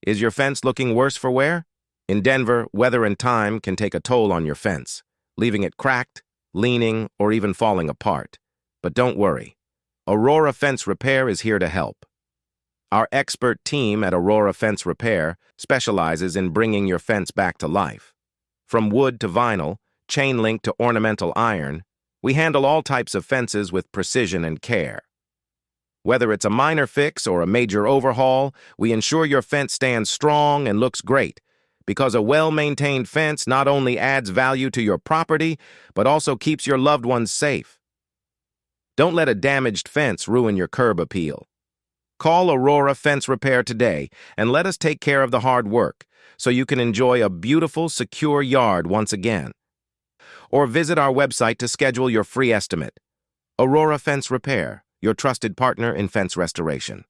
Is your fence looking worse for wear? In Denver, weather and time can take a toll on your fence, leaving it cracked, leaning, or even falling apart. But don't worry. Aurora Fence Repair is here to help. Our expert team at Aurora Fence Repair specializes in bringing your fence back to life. From wood to vinyl, chain link to ornamental iron, we handle all types of fences with precision and care. Whether it's a minor fix or a major overhaul, we ensure your fence stands strong and looks great, because a well-maintained fence not only adds value to your property, but also keeps your loved ones safe. Don't let a damaged fence ruin your curb appeal. Call Aurora Fence Repair today and let us take care of the hard work so you can enjoy a beautiful, secure yard once again. Or visit our website to schedule your free estimate. Aurora Fence Repair, your trusted partner in fence restoration.